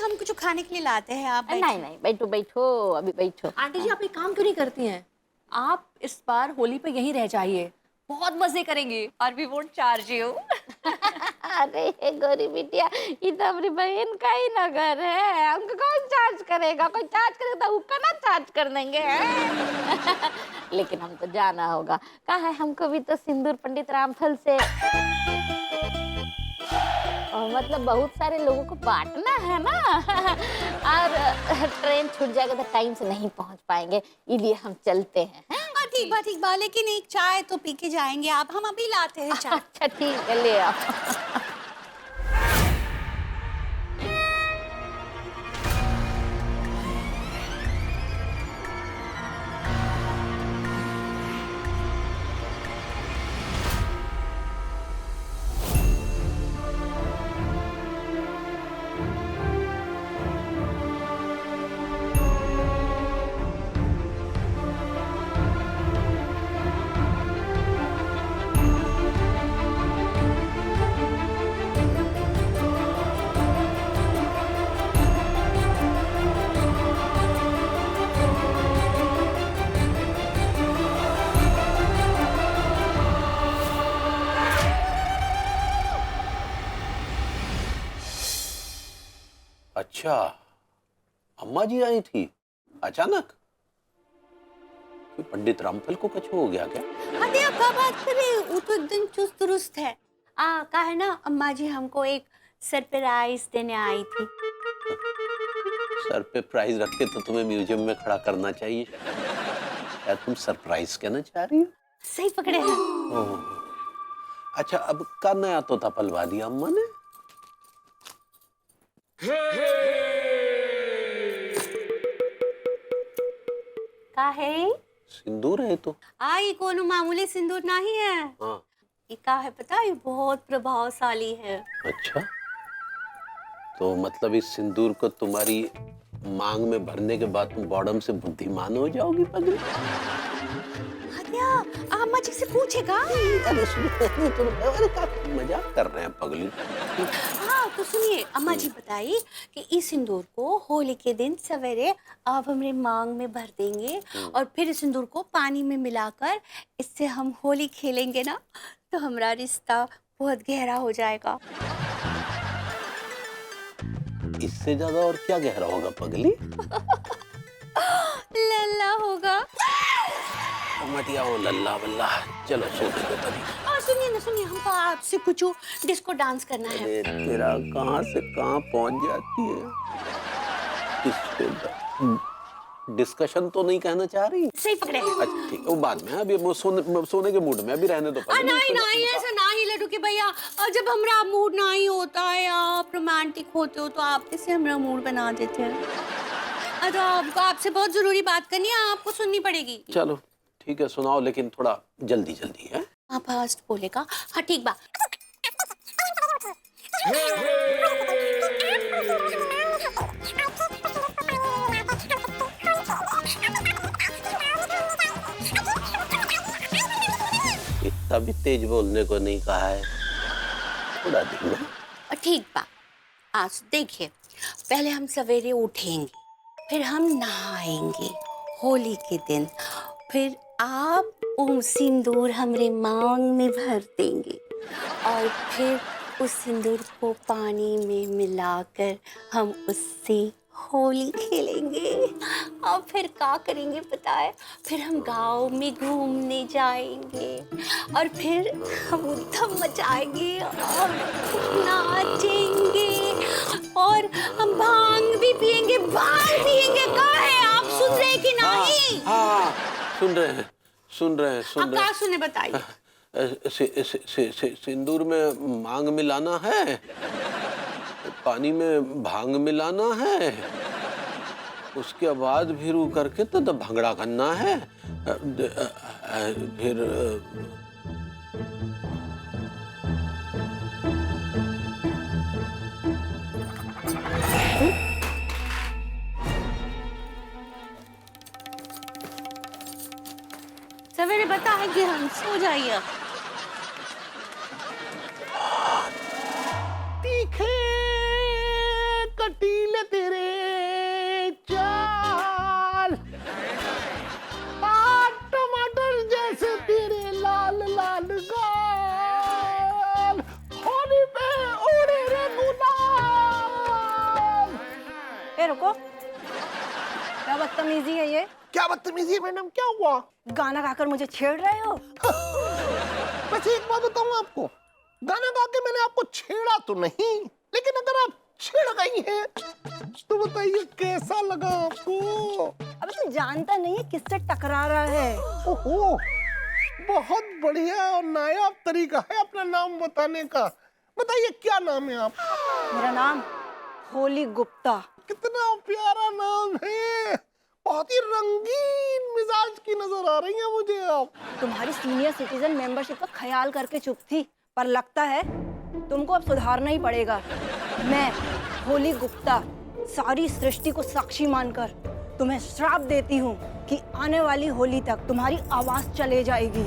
हम कुछ खाने के लिए लाते हैं, आप नहीं नहीं, बैठो बैठो, अभी बैठो। आंटी जी, आप एक काम क्यों नहीं करती हैं? आप इस बार होली पे यहीं रह जाइए, बहुत मजे करेंगे और वी वोंट चार्ज यू। अरे गौरी बिटिया, ये तो हमारी बहन का ही ना घर है, हमको कौन चार्ज करेगा? कोई चार्ज करेगा तो उसका ना चार्ज कर देंगे। लेकिन हमको जाना होगा, कहा है हमको भी तो सिंदूर पंडित रामफल से और मतलब बहुत सारे लोगों को बांटना है ना। और ट्रेन छूट जाएगा तो टाइम से नहीं पहुंच पाएंगे, इसलिए हम चलते हैं। ठीक बा, लेकिन एक चाय तो पी के जाएंगे आप, हम अभी लाते हैं चाय। अच्छा ठीक है, ले आओ। अच्छा, अम्मा जी आई थी अचानक? पंडित रामफल को कुछ हो गया क्या? अरे आप क्या बात कर रहे हैं, वो तो एकदम चुस्त दुरुस्त है। कहा है ना, अम्मा जी हमको एक सरप्राइज देने आई थी। सर पे प्राइज रख के तो तुम्हें म्यूजियम में खड़ा करना चाहिए। क्या तुम सरप्राइज कहना चाह रही हो? सही पकड़े हैं। ओह, अच्छा, अब का नया तोता पलवा दिया अम्मा ने? का है? सिंदूर है तो। ये कोनो मामूली सिंदूर नहीं है। हाँ। ये का है पता है, ये बहुत प्रभावशाली है। अच्छा, तो मतलब इस सिंदूर को तुम्हारी मांग में भरने के बाद तुम बॉडम से बुद्धिमान हो जाओगी पगली। अम्मा जी से पूछेगा। अरे मजाक कर रहे हैं पगली। तो सुनिए, अम्मा जी बताइए कि इस सिंदूर को होली के दिन सवेरे आप हमारे मांग में भर देंगे और फिर इस सिंदूर को पानी में मिलाकर इससे हम होली खेलेंगे ना, तो हमारा रिश्ता बहुत गहरा हो जाएगा। इससे ज्यादा और क्या गहरा होगा पगली? लल्ला होगा। मटिया हो लल्ला बल्ला। चलो सोने दो तभी। सुनिए, हमको आपसे कुछ डिस्को डांस करना है। अरे तेरा कहाँ से कहाँ पहुंच जाती है। डिस्कशन तो नहीं कहना चाह रही? सही पकड़े। अच्छा ठीक, वो बाद में, अभी सोने के मूड में अभी रहने दो। नहीं ऐसा नहीं लड्डू के भैया, और जब हमारा मूड नहीं होता है, आप रोमांटिक होते हो तो आप कैसे हमारा मूड बना देते हैं। तो आपको आपसे बहुत जरूरी बात करनी है, आपको सुननी पड़ेगी। चलो ठीक है, सुनाओ, लेकिन थोड़ा जल्दी जल्दी है। हाँ, फास्ट बोलेगा। हाँ ठीक बा। इतना भी तेज बोलने को नहीं कहा है, थोड़ा धीमा। ठीक बा। आज देखिए, पहले हम सवेरे उठेंगे, फिर हम नहाएंगे होली के दिन, फिर आप सिंदूर हमरे मांग में भर देंगे और फिर उस सिंदूर को पानी में मिलाकर हम उससे होली खेलेंगे। और फिर क्या करेंगे पता है? फिर हम गांव में घूमने जाएंगे और फिर हम धूम मचाएंगे और नाचेंगे और हम भांग भी पिएंगे। क्या है, आप सुन रहे कि नहीं? हाँ, सुन रहे हैं। आप क्या सुने बताइए? सिंदूर में मांग मिलाना है, पानी में भांग मिलाना है, उसके बाद फिर वो करके तो भंगड़ा करना है, फिर सवेरे बता है कि हम सो जाइए। तीखे कटीले रुको। क्या बदतमीजी है ये? क्या बदतमीजी है मैडम, क्या हुआ? गाना गाकर मुझे छेड़ रहे हो? बस एक बात बताऊं आपको, गाना गा के मैंने आपको छेड़ा तो नहीं, लेकिन अगर आप छेड़ गई हैं तो बताइए कैसा लगा आपको? अबे तू जानता नहीं है किससे टकरा रहा है? ओहो, बहुत बढ़िया और नायाब तरीका है अपना नाम बताने का। बताइए क्या नाम है आप? मेरा नाम होली गुप्ता। कितना प्यारा नाम है, बहुत ही रंगीन मिजाज की नजर आ रही है मुझे आप। तुम्हारी सीनियर सिटीजन मेंबरशिप का ख्याल करके चुप थी, पर लगता है तुमको अब सुधारना ही पड़ेगा। मैं होली गुप्ता सारी सृष्टि को साक्षी मानकर तुम्हें श्राप देती हूँ कि आने वाली होली तक तुम्हारी आवाज चले जाएगी।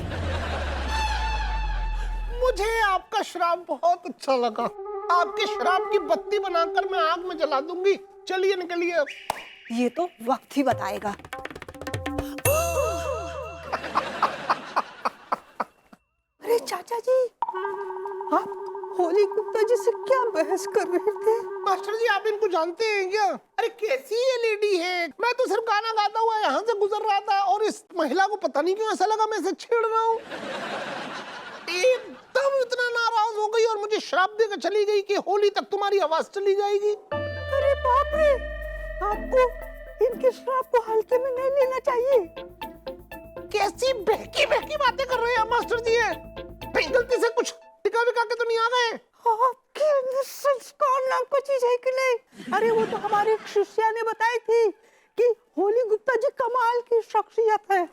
मुझे आपका श्राप बहुत अच्छा लगा। आपके श्राप की बत्ती बनाकर मैं आग में जला दूंगी। चलिए निकलिए अब। ये तो वक्त ही बताएगा। अरे चाचा जी, आप होली गुप्ता जी से क्या बहस कर रहे थे? मास्टर जी आप इनको जानते हैं क्या? अरे कैसी ये लेडी है, मैं तो सिर्फ गाना गाता हुआ यहाँ से गुजर रहा था और इस महिला को पता नहीं क्यों ऐसा लगा मैं इसे छेड़ रहा हूँ। एकदम इतना नाराज हो गई और मुझे श्राप देकर चली गई कि होली तक तुम्हारी आवाज चली जाएगी। अरे बाप रे, आपको इनके श्राप को हल्के में नहीं लेना चाहिए। कैसी बहकी बहकी बातें कर रहे हैं मास्टर जी? कहीं गलती से कुछ टिका विका के तो नहीं आ गए? आपके अंदर संस्कार नाम की चीज है कि नहीं? अरे वो तो हमारी एक शिष्या ने बताई थी कि होली गुप्ता जी कमाल की शख्सियत है,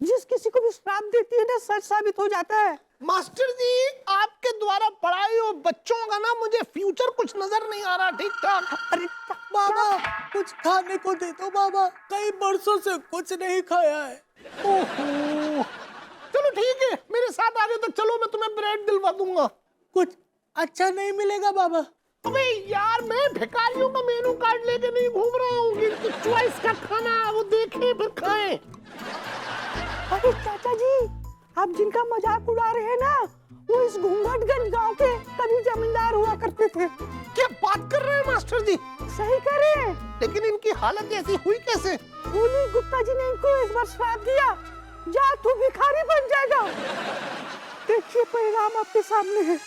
जिस किसी को भी श्राप देती है ना सच साबित हो जाता है। मास्टर जी आपके द्वारा पढ़ाई और बच्चों का ना मुझे फ्यूचर कुछ नजर नहीं आ रहा ठीक ठाक। अरे बाबा कुछ खाने को दे दो बाबा, कई बरसों से कुछ नहीं खाया है। ओहो, चलो ठीक है मेरे साथ आगे तक चलो, मैं तुम्हें ब्रेड दिलवा दूंगा। कुछ अच्छा नहीं मिलेगा बाबा? अबे यार मैं भिखारियों का मेनू कार्ड लेके नहीं घूम रहा हूँ, इनकी चॉइस का खाना वो देखें फिर खाएं। अरे चाचा जी, आप जिनका मजाक उड़ा रहे हैं ना, वो इस घूंघटगंज गांव के कभी जमींदार हुआ करते थे। क्या बात कर रहे हैं मास्टर जी? सही कह रहे हैं। लेकिन इनकी हालत ऐसी हुई कैसे? होली गुप्ता जी ने इनको एक बार श्राप दिया, जा तू भिखारी बन जाएगा। देखिए परिणाम आपके सामने है।